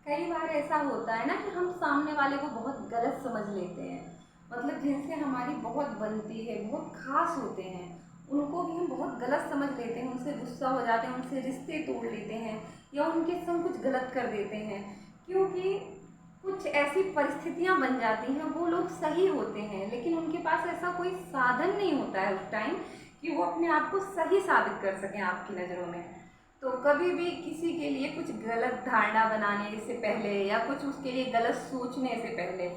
कई बार ऐसा होता है ना कि हम सामने वाले को बहुत गलत समझ लेते हैं। मतलब जिनसे हमारी बहुत बनती है, बहुत खास होते हैं, उनको भी हम बहुत गलत समझ लेते हैं, उनसे गुस्सा हो जाते हैं, उनसे रिश्ते तोड़ लेते हैं या उनके संग कुछ गलत कर देते हैं। क्योंकि कुछ ऐसी परिस्थितियां बन जाती हैं, वो लोग सही होते हैं लेकिन उनके पास ऐसा कोई साधन नहीं होता है उस टाइम कि वो अपने आप को सही साबित कर सकें आपकी नज़रों में। तो कभी भी किसी के लिए कुछ गलत धारणा बनाने से पहले या कुछ उसके लिए गलत सोचने से पहले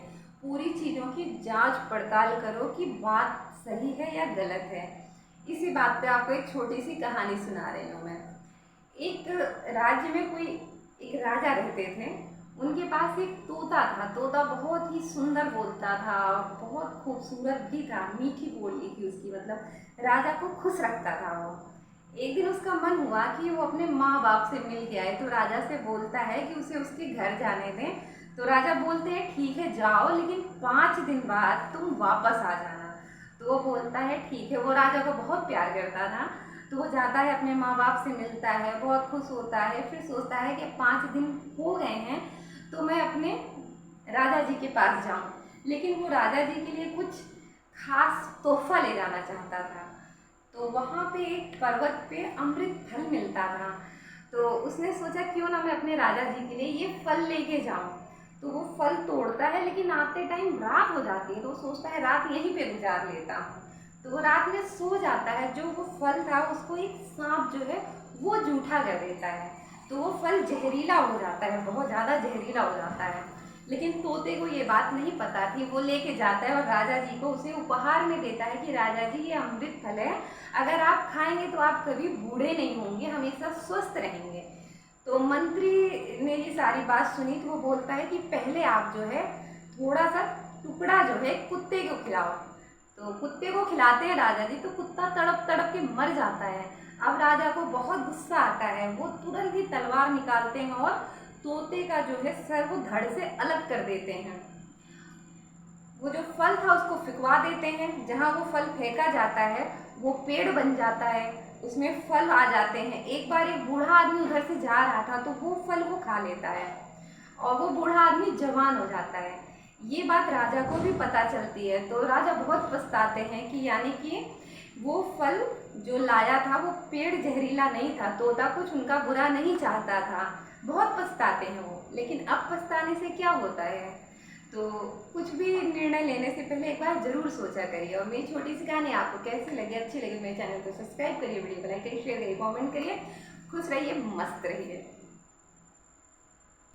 पूरी चीज़ों की जांच पड़ताल करो कि बात सही है या गलत है। इसी बात पे आपको एक छोटी सी कहानी सुना रही हूँ मैं। एक राज्य में कोई एक राजा रहते थे। उनके पास एक तोता था। तोता बहुत ही सुंदर बोलता था, बहुत खूबसूरत भी था, मीठी बोली थी उसकी, मतलब राजा को खुश रखता था वो। एक दिन उसका मन हुआ कि वो अपने माँ बाप से मिल के आए, तो राजा से बोलता है कि उसे उसके घर जाने दें। तो राजा बोलते हैं ठीक है जाओ, लेकिन 5 दिन बाद तुम वापस आ जाना। तो वो बोलता है ठीक है। वो राजा को बहुत प्यार करता था, तो वो जाता है, अपने माँ बाप से मिलता है, बहुत खुश होता है। फिर सोचता है कि 5 दिन हो गए हैं तो मैं अपने राजा जी के पास जाऊं, लेकिन वो राजा जी के लिए कुछ खास तोहफा ले जाना चाहता था। तो वहाँ पे एक पर्वत पे अमृत फल मिलता था। तो उसने सोचा क्यों ना मैं अपने राजा जी के लिए ये फल लेके जाऊं। तो वो फल तोड़ता है, लेकिन आते टाइम रात हो जाती है, तो वो सोचता है रात यहीं पे गुजार लेता हूँ। तो वो रात में सो जाता है। जो वो फल था उसको एक सांप जो है वो जूठा कर देता है। तो वो फल जहरीला हो जाता है, बहुत ज़्यादा जहरीला हो जाता है। लेकिन तोते को ये बात नहीं पता थी। वो लेके जाता है और राजा जी को उसे उपहार में देता है कि राजा जी ये अमृत फल है, अगर आप खाएंगे तो आप कभी बूढ़े नहीं होंगे, हमेशा स्वस्थ रहेंगे। तो मंत्री ने ये सारी बात सुनी, तो वो बोलता है कि पहले आप जो है थोड़ा सा टुकड़ा जो है कुत्ते को खिलाओ। तो कुत्ते को खिलाते हैं राजा जी, तो कुत्ता तड़प तड़प के मर जाता है। अब राजा को बहुत गुस्सा आता है। वो तुरंत ही तलवार निकालते हैं और तोते का जो है सर वो धड़ से अलग कर देते हैं। वो जो फल था उसको फिकवा देते हैं। जहाँ वो फल फेंका जाता है वो पेड़ बन जाता है, उसमें फल आ जाते हैं। एक बार एक बूढ़ा आदमी उधर से जा रहा था, तो वो फल वो खा लेता है और वो बूढ़ा आदमी जवान हो जाता है। ये बात राजा को भी पता चलती है, तो राजा बहुत पछताते हैं कि यानी कि वो फल जो लाया था वो पेड़ जहरीला नहीं था, तोता कुछ उनका बुरा नहीं चाहता था। बहुत पछताते हैं वो, लेकिन अब पछताने से क्या होता है। तो कुछ भी निर्णय लेने से पहले एक बार जरूर सोचा करिए। और मेरी छोटी सी कहानी आपको कैसी लगी, अच्छी लगी, मेरे चैनल को सब्सक्राइब करिए, वीडियो को लाइक करिए, शेयर करिए, कमेंट करिए। खुश रहिए, मस्त रहिए।